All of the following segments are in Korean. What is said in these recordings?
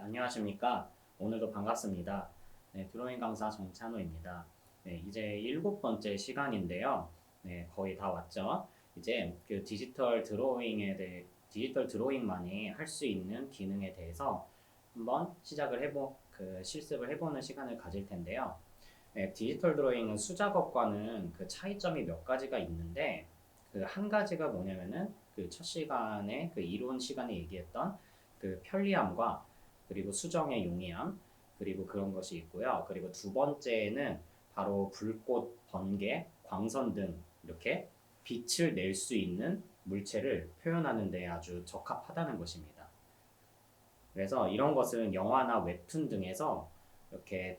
안녕하십니까. 오늘도 반갑습니다. 네, 드로잉 강사 정찬호입니다. 네, 이제 7번째 시간인데요. 네, 거의 다 왔죠. 이제 그 디지털 드로잉만이 할 수 있는 기능에 대해서 한번 실습을 해보는 시간을 가질 텐데요. 네, 디지털 드로잉은 수작업과는 그 차이점이 몇 가지가 있는데, 그 한 가지가 뭐냐면은 그 첫 시간에 그 이론 시간에 얘기했던 그 편리함과 그리고 수정의 용이함 그리고 그런 것이 있고요. 그리고 두 번째는 바로 불꽃, 번개, 광선 등 이렇게 빛을 낼 수 있는 물체를 표현하는 데 아주 적합하다는 것입니다. 그래서 이런 것은 영화나 웹툰 등에서 이렇게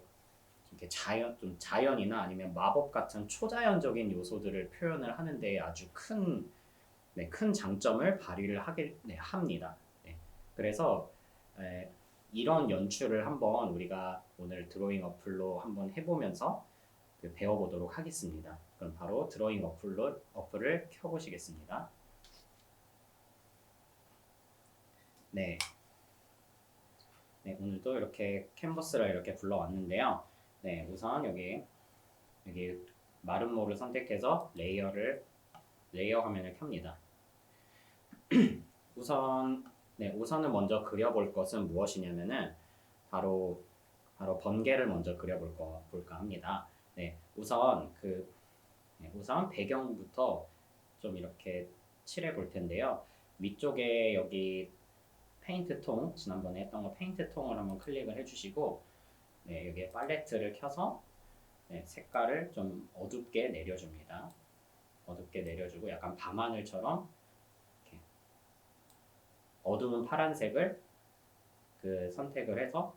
자연이나 아니면 마법 같은 초자연적인 요소들을 표현을 하는 데 아주 큰 장점을 발휘를 합니다. 네. 그래서 에, 이런 연출을 한번 우리가 오늘 드로잉 어플로 한번 해보면서 배워보도록 하겠습니다. 그럼 바로 드로잉 어플을 켜보시겠습니다. 네, 네, 오늘도 이렇게 캔버스를 이렇게 불러왔는데요. 네, 우선 여기 마름모를 선택해서 레이어 화면을 켭니다. 우선 우선은 먼저 그려볼 것은 무엇이냐면은 바로 번개를 먼저 볼까 합니다. 네, 우선 배경부터 좀 이렇게 칠해 볼 텐데요. 위쪽에 여기 페인트 통, 지난번에 했던 거 페인트 통을 한번 클릭을 해주시고, 네, 여기에 팔레트를 켜서 네, 색깔을 좀 어둡게 내려줍니다. 어둡게 내려주고 약간 밤하늘처럼 이렇게 어두운 파란색을 선택을 해서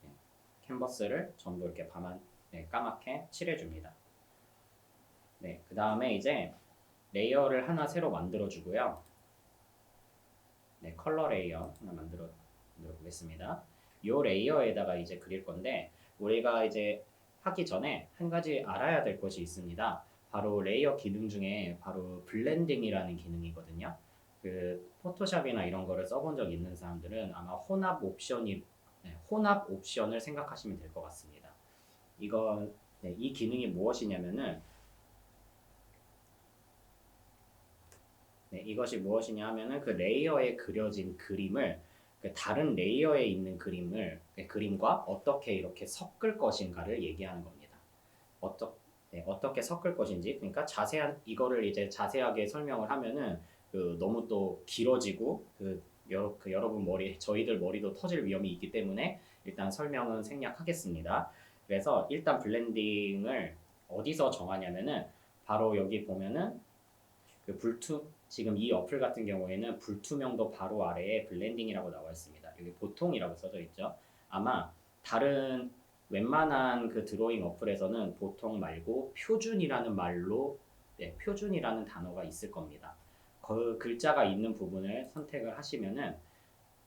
네, 캔버스를 전부 이렇게 까맣게 칠해줍니다. 네, 그 다음에 이제 레이어를 하나 새로 만들어주고요. 네, 컬러 레이어 하나 만들어 보겠습니다. 이 레이어에다가 이제 그릴 건데 우리가 이제 하기 전에 한 가지 알아야 될 것이 있습니다. 바로 레이어 기능 중에 바로 블렌딩이라는 기능이거든요. 그 포토샵이나 이런 거를 써본 적 있는 사람들은 아마 혼합 옵션을 생각하시면 될 것 같습니다. 이 기능이 무엇이냐면은 이것이 무엇이냐 하면은 그 레이어에 그려진 그림을 그 다른 레이어에 있는 그림과 어떻게 이렇게 섞을 것인가를 얘기하는 겁니다. 어떻게 섞을 것인지, 그러니까 이거를 이제 자세하게 설명을 하면은 너무 또 길어지고 여러분 저희들 머리도 터질 위험이 있기 때문에 일단 설명은 생략하겠습니다. 그래서 일단 블렌딩을 어디서 정하냐면은 바로 여기 보면은 지금 이 어플 같은 경우에는 불투명도 바로 아래에 블렌딩이라고 나와 있습니다. 여기 보통이라고 써져 있죠. 아마 다른 웬만한 그 드로잉 어플에서는 보통 말고 표준이라는 단어가 있을 겁니다. 그 글자가 있는 부분을 선택을 하시면은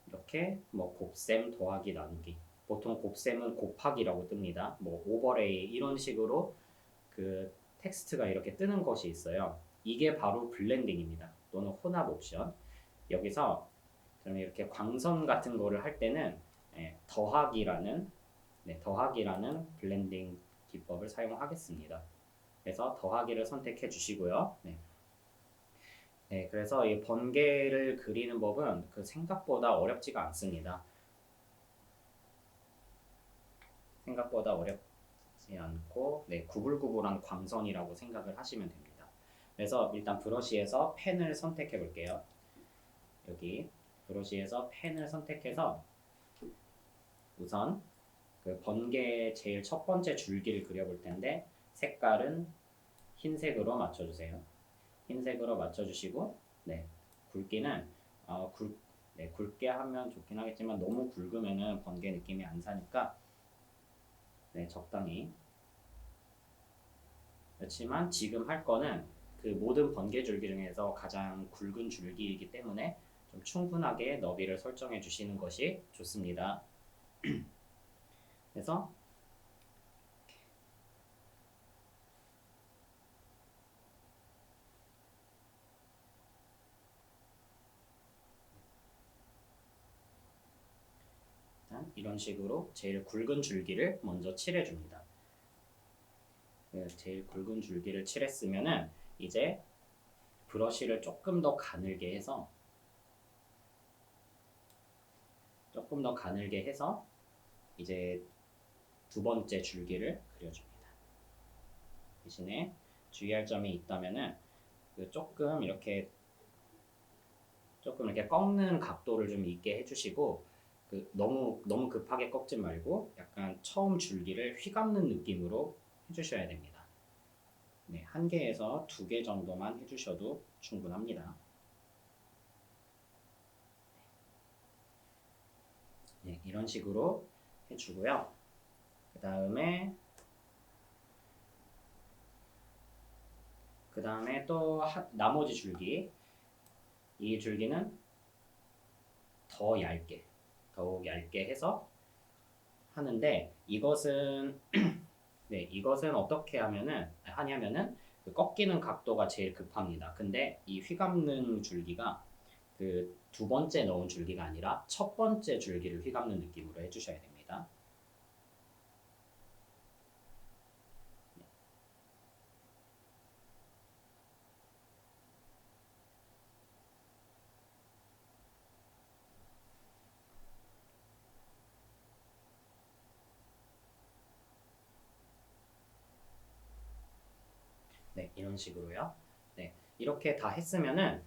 이렇게 뭐 곱셈 더하기 나누기, 보통 곱셈은 곱하기라고 뜹니다. 뭐 오버레이 이런 식으로 그 텍스트가 이렇게 뜨는 것이 있어요. 이게 바로 블렌딩입니다. 또는 혼합 옵션. 여기서 그럼 이렇게 광선 같은 거를 할 때는 더하기라는 블렌딩 기법을 사용하겠습니다. 그래서 더하기를 선택해 주시고요. 네, 그래서 이 번개를 그리는 법은 생각보다 어렵지가 않습니다. 생각보다 어렵지 않고 구불구불한 광선이라고 생각을 하시면 됩니다. 그래서 일단 브러쉬에서 펜을 선택해 볼게요. 여기 브러쉬에서 펜을 선택해서 우선 그 번개 제일 첫 번째 줄기를 그려볼 텐데 색깔은 흰색으로 맞춰주세요. 흰색으로 맞춰주시고 굵기는 굵게 하면 좋긴 하겠지만 너무 굵으면은 번개 느낌이 안 사니까 적당히. 그렇지만 지금 할 거는 그 모든 번개 줄기 중에서 가장 굵은 줄기이기 때문에 좀 충분하게 너비를 설정해 주시는 것이 좋습니다. 그래서 이런 식으로 제일 굵은 줄기를 먼저 칠해줍니다. 제일 굵은 줄기를 칠했으면은 이제 브러쉬를 조금 더 가늘게 해서 이제 두 번째 줄기를 그려줍니다. 대신에 주의할 점이 있다면은 조금 이렇게 꺾는 각도를 좀 있게 해주시고 너무 급하게 꺾지 말고 약간 처음 줄기를 휘감는 느낌으로 해주셔야 됩니다. 네, 1개에서 2개 정도만 해주셔도 충분합니다. 네, 이런 식으로 해주고요. 그 다음에 또 나머지 줄기, 이 줄기는 더욱 얇게 해서 하는데 이것은 이것은 어떻게 하냐면은 꺾이는 각도가 제일 급합니다. 근데 이 휘감는 줄기가 두 번째 넣은 줄기가 아니라 첫 번째 줄기를 휘감는 느낌으로 해주셔야 됩니다. 네, 이런 식으로요. 네, 이렇게 다 했으면은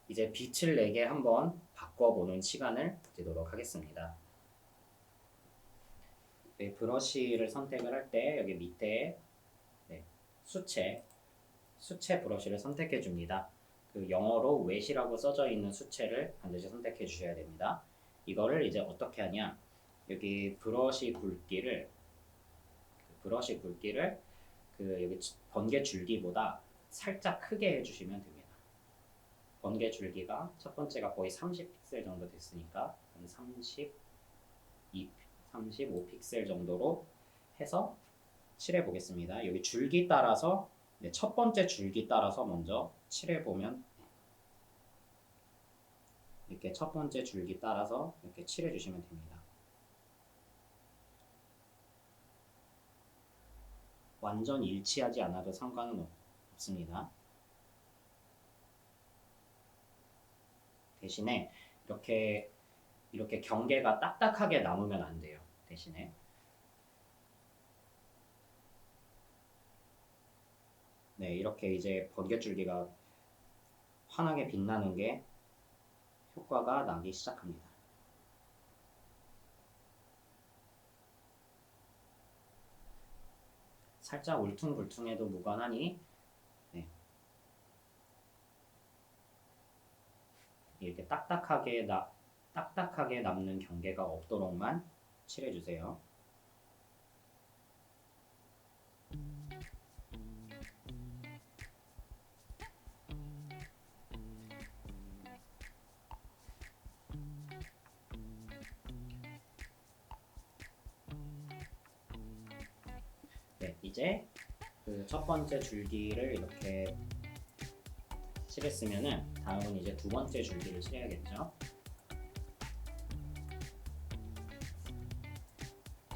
이제 빛을 내게 한번 바꿔보는 시간을 드리도록 하겠습니다. 네, 브러쉬를 선택을 할 때 여기 밑에 수채 브러쉬를 선택해 줍니다. 영어로 wet이라고 써져 있는 수채를 반드시 선택해 주셔야 됩니다. 이거를 이제 어떻게 하냐? 여기 브러쉬 굵기를 여기 번개 줄기보다 살짝 크게 해주시면 됩니다. 번개 줄기가 첫 번째가 거의 30픽셀 정도 됐으니까 한 35픽셀 정도로 해서 칠해 보겠습니다. 여기 줄기 따라서 첫 번째 줄기 따라서 먼저 칠해 보면 이렇게 첫 번째 줄기 따라서 이렇게 칠해 주시면 됩니다. 완전 일치하지 않아도 상관은 없습니다. 대신에 이렇게 경계가 딱딱하게 남으면 안 돼요. 대신에 이렇게 이제 번개줄기가 환하게 빛나는 게 효과가 나기 시작합니다. 살짝 울퉁불퉁해도 무관하니 이렇게 딱딱하게 남는 경계가 없도록만 칠해주세요. 네, 이제 첫 번째 줄기를 이렇게 칠했으면은 다음은 이제 두 번째 줄기를 칠해야겠죠.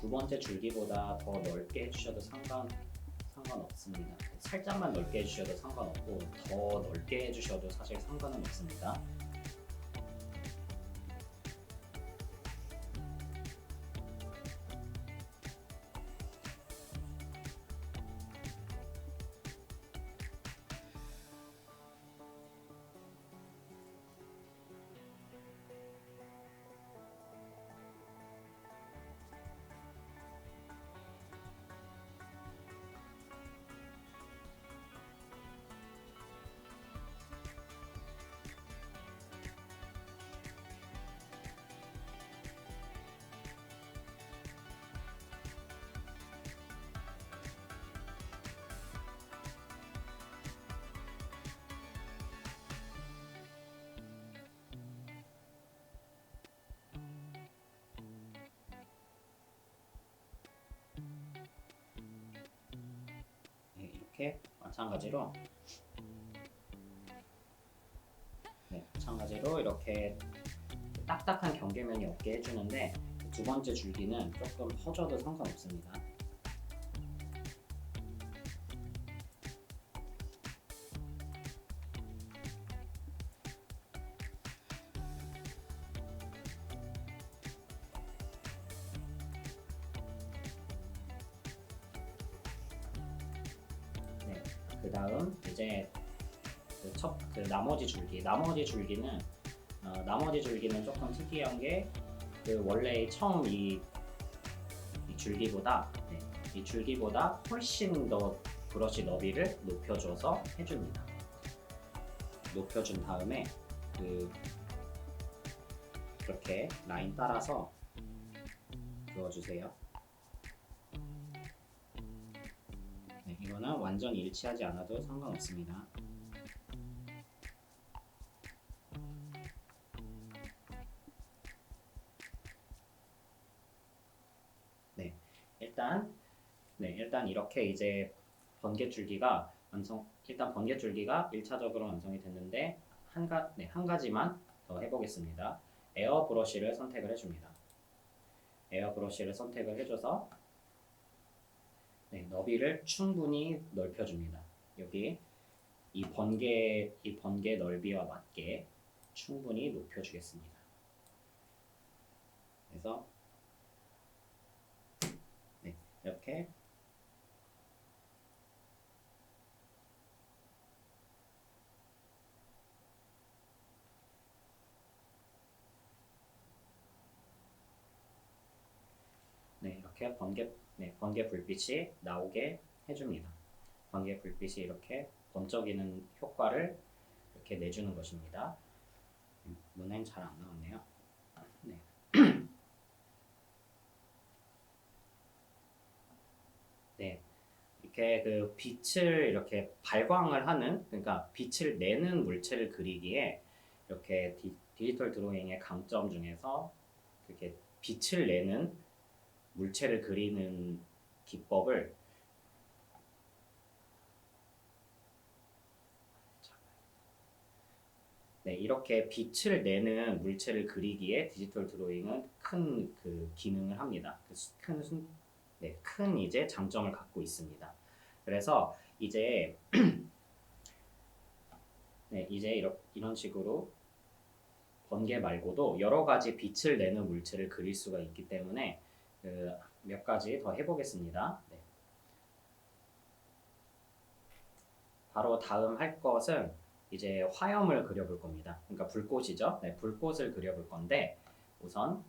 두 번째 줄기보다 더 넓게 해주셔도 상관없습니다. 살짝만 넓게 해주셔도 상관없고 더 넓게 해주셔도 사실 상관은 없습니다. 이렇게 마찬가지로 이렇게 딱딱한 경계면이 없게 해주는데 두 번째 줄기는 조금 퍼져도 상관없습니다. 네, 그 다음 이제 나머지 줄기는 조금 특이한 게 원래 처음 이 줄기보다 이 줄기보다 훨씬 더 브러쉬 너비를 높여줘서 해줍니다. 높여준 다음에 이렇게 라인 따라서 그어주세요. 네, 이거는 완전 일치하지 않아도 상관없습니다. 일단 이렇게 이제 번개줄기가 1차적으로 완성이 됐는데 한 가지만 더 해보겠습니다. 에어 브러쉬를 선택을 해줍니다. 에어 브러쉬를 선택을 해줘서 너비를 충분히 넓혀줍니다. 여기 이 번개 넓이와 맞게 충분히 높여주겠습니다. 그래서 이렇게 이렇게 번개 불빛이 나오게 해줍니다. 번개 불빛이 이렇게 번쩍이는 효과를 이렇게 내주는 것입니다. 눈엔 잘 안 나오네요. 네. 네. 이렇게 빛을 이렇게 발광을 하는, 그러니까 빛을 내는 물체를 그리기에 이렇게 디지털 드로잉의 강점 중에서 이렇게 빛을 내는 물체를 그리는 기법을 이렇게 빛을 내는 물체를 그리기에 디지털 드로잉은 큰 기능을 합니다. 큰 이제 장점을 갖고 있습니다. 그래서 이제 이런 식으로 번개 말고도 여러 가지 빛을 내는 물체를 그릴 수가 있기 때문에 몇 가지 더 해보겠습니다. 바로 다음 할 것은 이제 화염을 그려볼 겁니다. 그러니까 불꽃이죠. 불꽃을 그려볼 건데 우선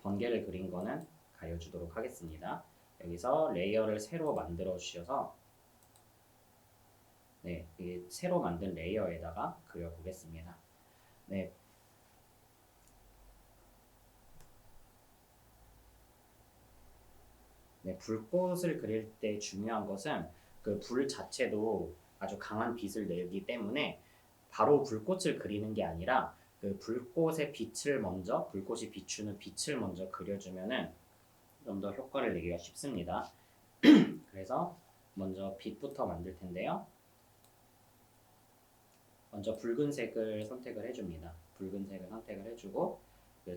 번개를 그린 거는 가려주도록 하겠습니다. 여기서 레이어를 새로 만들어 주셔서 이 새로 만든 레이어에다가 그려보겠습니다. 불꽃을 그릴 때 중요한 것은 그 불 자체도 아주 강한 빛을 내기 때문에 바로 불꽃을 그리는 게 아니라 불꽃이 비추는 빛을 먼저 그려주면은 좀 더 효과를 내기가 쉽습니다. 그래서 먼저 빛부터 만들 텐데요. 먼저 붉은색을 선택을 해줍니다. 붉은색을 선택을 해주고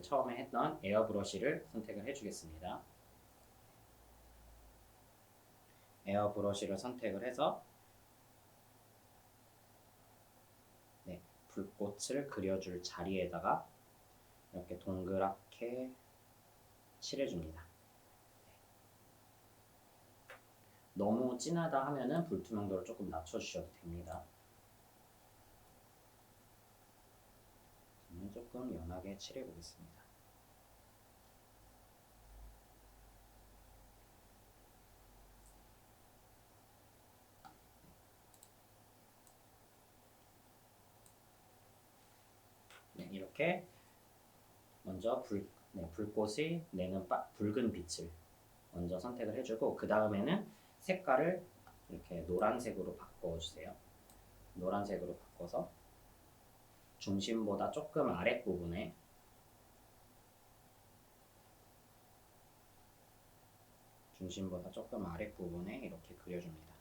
처음에 했던 에어 브러쉬를 선택을 해주겠습니다. 에어 브러쉬를 선택을 해서 불꽃을 그려줄 자리에다가 이렇게 동그랗게 칠해줍니다. 너무 진하다 하면은 불투명도를 조금 낮춰주셔도 됩니다. 저는 조금 연하게 칠해보겠습니다. 이렇게 먼저 불꽃이 내는 붉은 빛을 먼저 선택을 해주고 그 다음에는 색깔을 이렇게 노란색으로 바꿔주세요. 노란색으로 바꿔서 중심보다 조금 아랫부분에 이렇게 그려줍니다.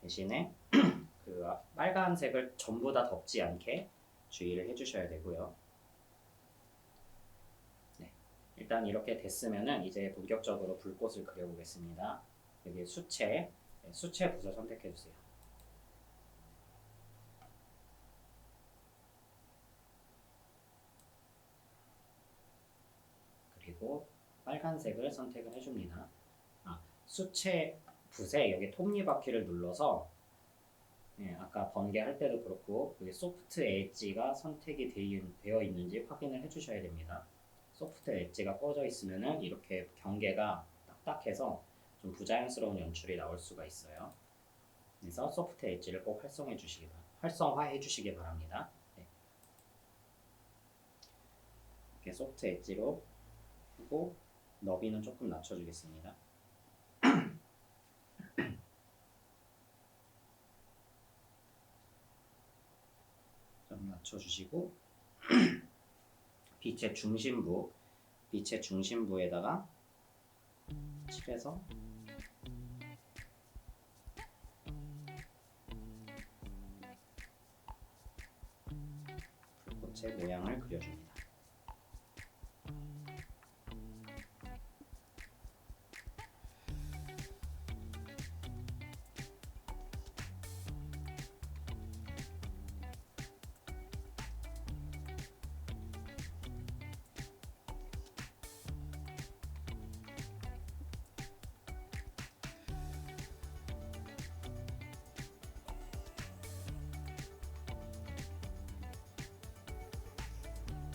대신에 빨간색을 전부 다 덮지 않게 주의를 해주셔야 되고요. 일단 이렇게 됐으면은 이제 본격적으로 불꽃을 그려보겠습니다. 여기 수채, 수채 붓을 선택해 주세요. 그리고 빨간색을 선택을 해줍니다. 수채 붓에 여기 톱니바퀴를 눌러서 아까 번개할 때도 그렇고 여기 소프트 엣지가 선택이 되어 있는지 확인을 해주셔야 됩니다. 소프트 엣지가 꺼져 있으면은 이렇게 경계가 딱딱해서 좀 부자연스러운 연출이 나올 수가 있어요. 그래서 소프트 엣지를 꼭 활성화해 주시기 바랍니다. 네. 이렇게 소프트 엣지로 하고 너비는 조금 낮춰주겠습니다. 좀 낮춰주시고 빛의 중심부에다가 칠해서 불꽃의 모양을 그려줍니다.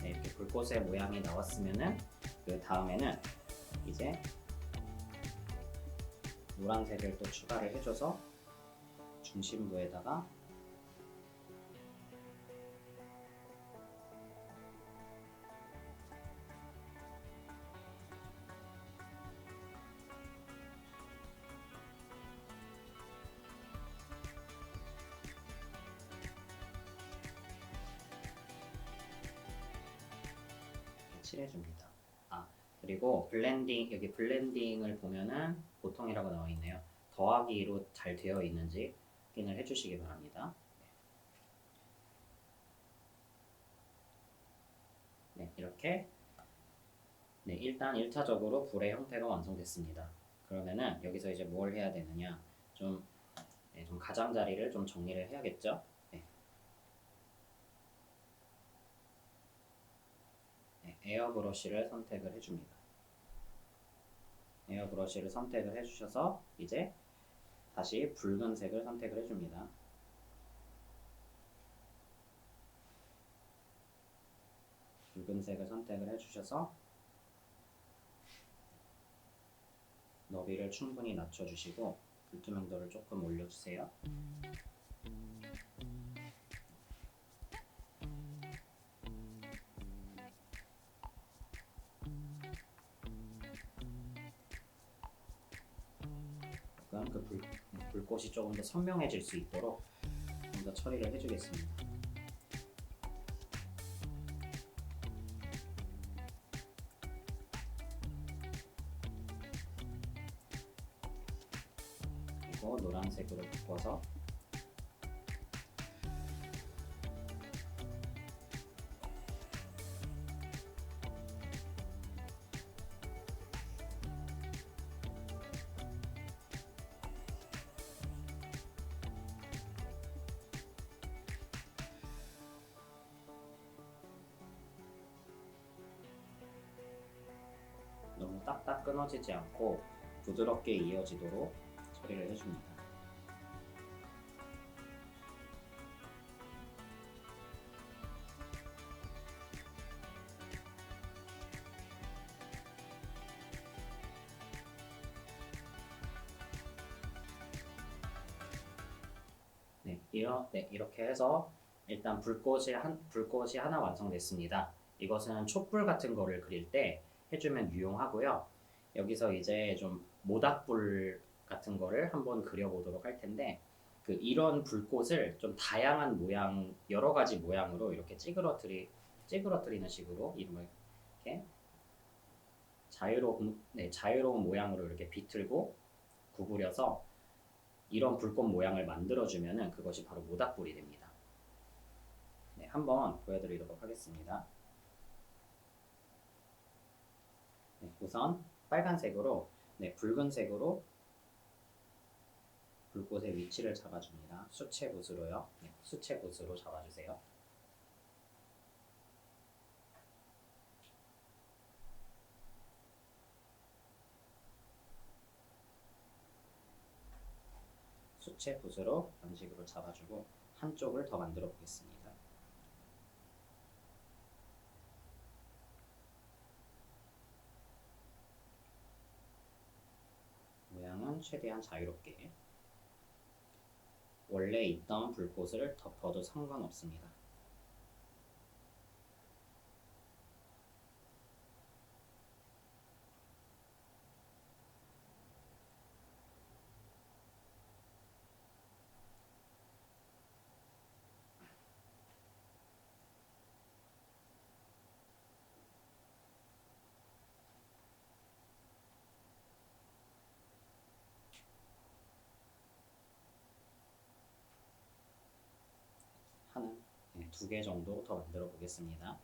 이렇게 불꽃의 모양이 나왔으면은 그 다음에는 이제 노란색을 또 추가를 해줘서 중심부에다가 칠해줍니다. 그리고 여기 블렌딩을 보면은 보통이라고 나와 있네요. 더하기로 잘 되어 있는지 확인을 해주시기 바랍니다. 네, 이렇게 일단 1차적으로 불의 형태가 완성됐습니다. 그러면은 여기서 이제 뭘 해야 되느냐, 좀 가장자리를 좀 정리를 해야겠죠. 에어브러쉬를 선택을 해줍니다. 에어브러쉬를 선택을 해주셔서 이제 다시 붉은색을 선택을 해줍니다. 붉은색을 선택을 해주셔서 너비를 충분히 낮춰주시고 불투명도를 조금 올려주세요. 그 불꽃이 조금 더 선명해질 수 있도록 좀 더 처리를 해주겠습니다. 그리고 노란색으로 바꿔서 너무 딱딱 끊어지지 않고 부드럽게 이어지도록 처리를 해줍니다. 이렇게 해서 일단 불꽃이 하나 완성됐습니다. 이것은 촛불 같은 거를 그릴 때 해주면 유용하고요. 여기서 이제 좀 모닥불 같은 거를 한번 그려보도록 할 텐데, 이런 불꽃을 좀 다양한 모양, 여러 가지 모양으로 이렇게 찌그러뜨리는 식으로 이렇게 자유로운 모양으로 이렇게 비틀고 구부려서 이런 불꽃 모양을 만들어주면은 그것이 바로 모닥불이 됩니다. 한번 보여드리도록 하겠습니다. 네, 우선 빨간색으로 붉은색으로 불꽃의 위치를 잡아줍니다. 수채 붓으로요. 네, 수채 붓으로 잡아주세요. 수채 붓으로 이런 식으로 잡아주고 한쪽을 더 만들어 보겠습니다. 모양은 최대한 자유롭게. 원래 있던 불꽃을 덮어도 상관없습니다. 하나, 두 개 정도 더 만들어 보겠습니다.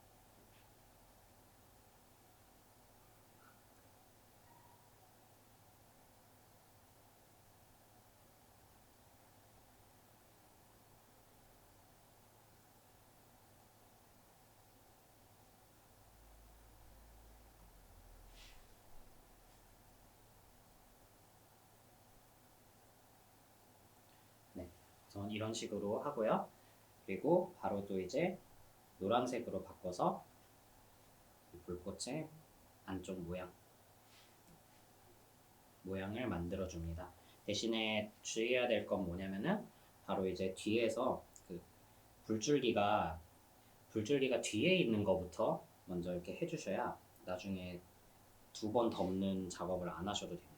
네, 우선 이런 식으로 하고요. 그리고 바로 또 이제 노란색으로 바꿔서 불꽃의 안쪽 모양을 만들어 줍니다. 대신에 주의해야 될 건 뭐냐면은 바로 이제 뒤에서 그 불줄기가 뒤에 있는 것부터 먼저 이렇게 해주셔야 나중에 두 번 덮는 작업을 안 하셔도 됩니다.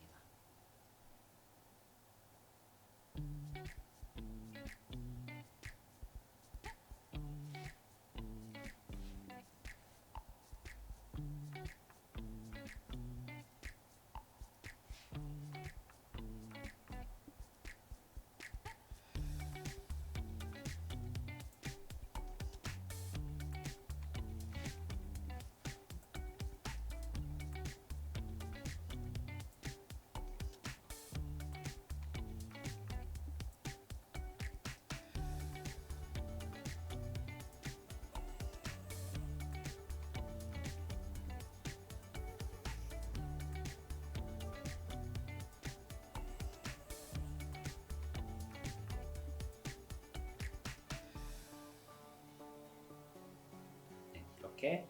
이렇게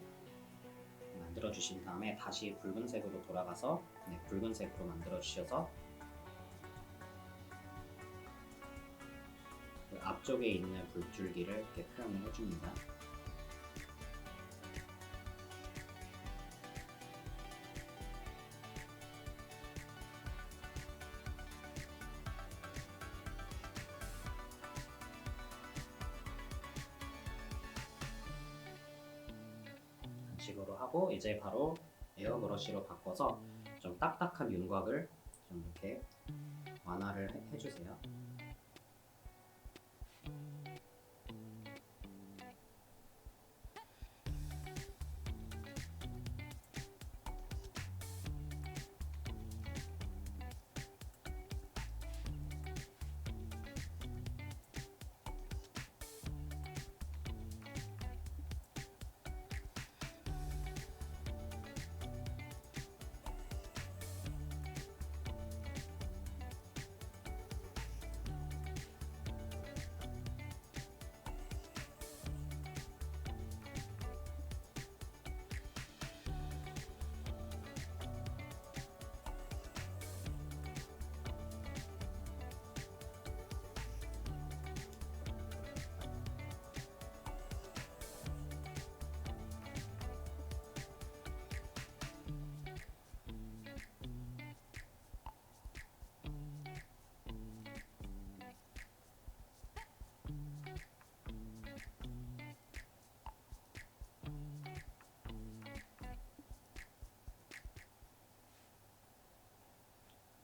만들어 주신 다음에 다시 붉은색으로 돌아가서 붉은색으로 만들어 주셔서 그 앞쪽에 있는 불줄기를 이렇게 표현을 해줍니다. 식으로 하고 이제 바로 에어브러쉬로 바꿔서 좀 딱딱한 윤곽을 좀 이렇게 완화를 해주세요.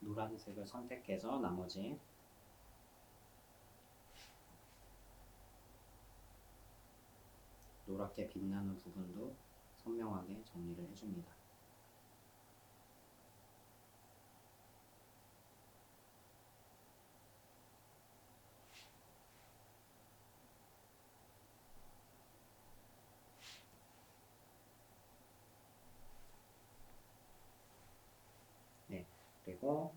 노란색을 선택해서 나머지 노랗게 빛나는 부분도 선명하게 정리를 해줍니다. 그리고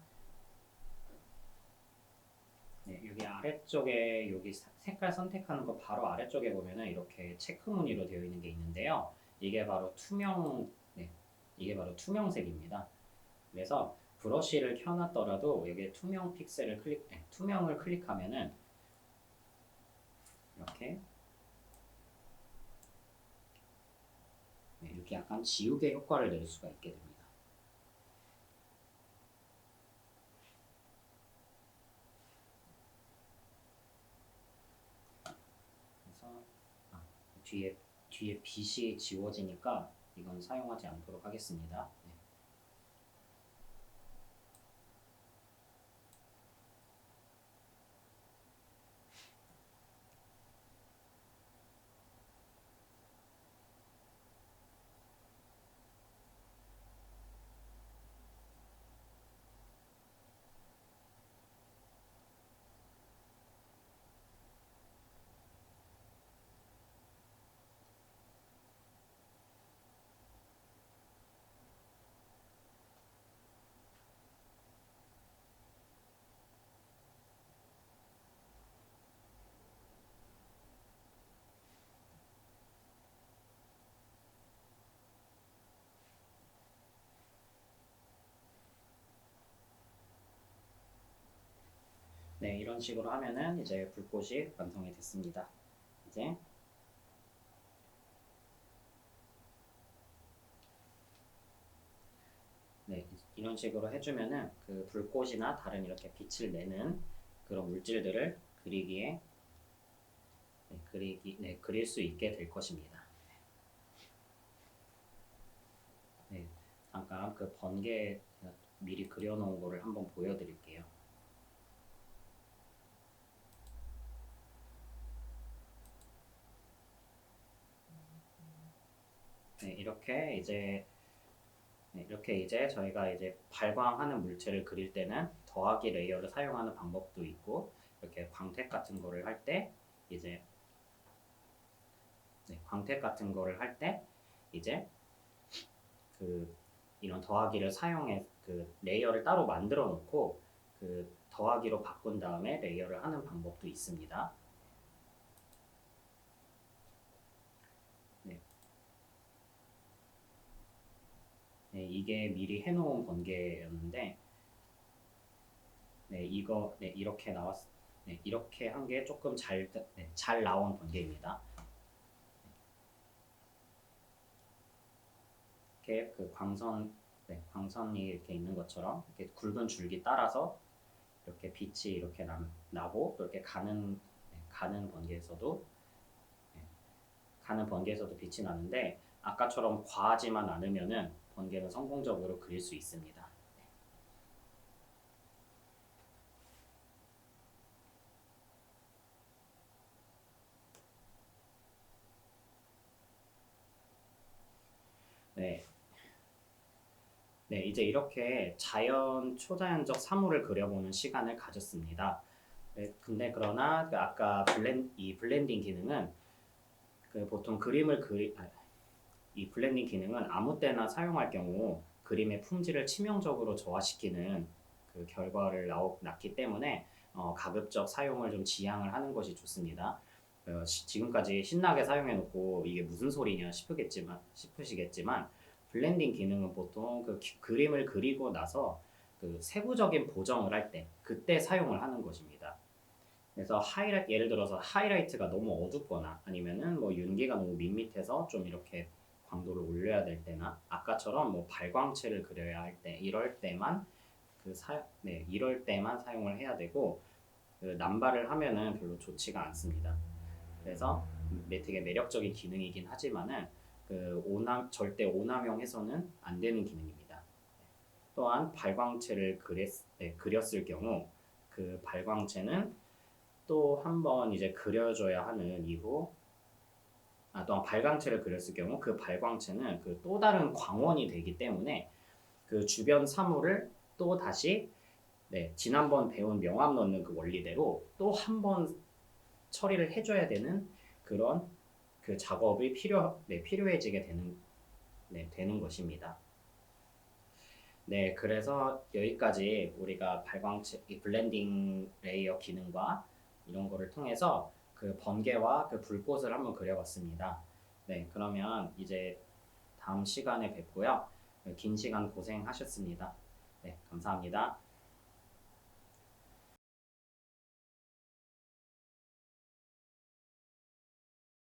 네, 여기 아래쪽에 여기 색깔 선택하는 거 바로 아래쪽에 보면은 이렇게 체크 무늬로 되어 있는 게 있는데요. 이게 바로 이게 바로 투명색입니다. 그래서 브러쉬를 켜놨더라도 여기에 투명을 클릭하면은 이렇게 이렇게 약간 지우개 효과를 낼 수가 있게 됩니다. 그래서 뒤에 빛이 지워지니까 이건 사용하지 않도록 하겠습니다. 네, 이런 식으로 하면은 이제 불꽃이 완성이 됐습니다. 이제 네, 이런 식으로 해주면은 그 불꽃이나 다른 이렇게 빛을 내는 그런 물질들을 그릴 수 있게 될 것입니다. 네, 잠깐 그 번개 미리 그려놓은 거를 한번 보여드릴게요. 네, 이렇게 이제 저희가 이제 발광하는 물체를 그릴 때는 더하기 레이어를 사용하는 방법도 있고, 이렇게 광택 같은 거를 할 때 이제 이제 그 이런 더하기를 사용해 그 레이어를 따로 만들어 놓고 그 더하기로 바꾼 다음에 레이어를 하는 방법도 있습니다. 네. 네, 이게 미리 해놓은 번개였는데, 이렇게 한 게 조금 잘 나온 번개입니다. 이렇게 그 광선이 이렇게 있는 것처럼 이렇게 굵은 줄기 따라서 이렇게 빛이 이렇게 나고 또 이렇게 가는 번개에서도 빛이 나는데, 아까처럼 과하지만 않으면은 번개는 성공적으로 그릴 수 있습니다. 네. 네, 이제 이렇게 초자연적 사물을 그려보는 시간을 가졌습니다. 네, 근데 그러나 그 아까 이 블렌딩 기능은 그 보통 이 블렌딩 기능은 아무 때나 사용할 경우 그림의 품질을 치명적으로 저하시키는 그 결과를 낳기 때문에 가급적 사용을 좀 지양을 하는 것이 좋습니다. 지금까지 신나게 사용해놓고 이게 무슨 소리냐 싶으시겠지만 블렌딩 기능은 보통 그 그림을 그리고 나서 그 세부적인 보정을 할 때 그때 사용을 하는 것입니다. 그래서 예를 들어서 하이라이트가 너무 어둡거나 아니면은 뭐 윤기가 너무 밋밋해서 좀 이렇게 광도를 올려야 될 때나 아까처럼 뭐 발광체를 그려야 할 때 이럴 때만 사용을 해야 되고, 그 남발을 하면은 별로 좋지가 않습니다. 그래서 되게 매력적인 기능이긴 하지만은 절대 오남용해서는 안 되는 기능입니다. 또한 발광체를 그렸을 경우 그 발광체는 또 한 번 이제 그려줘야 하는 또한 발광체를 그렸을 경우 그 발광체는 그 또 다른 광원이 되기 때문에 그 주변 사물을 또 다시 지난번 배운 명암 넣는 그 원리대로 또 한 번 처리를 해줘야 되는 그런 그 작업이 필요해지게 되는 것입니다. 네, 그래서 여기까지 우리가 발광체, 이 블렌딩 레이어 기능과 이런 거를 통해서 그 번개와 그 불꽃을 한번 그려봤습니다. 네, 그러면 이제 다음 시간에 뵙고요. 긴 시간 고생하셨습니다. 네, 감사합니다.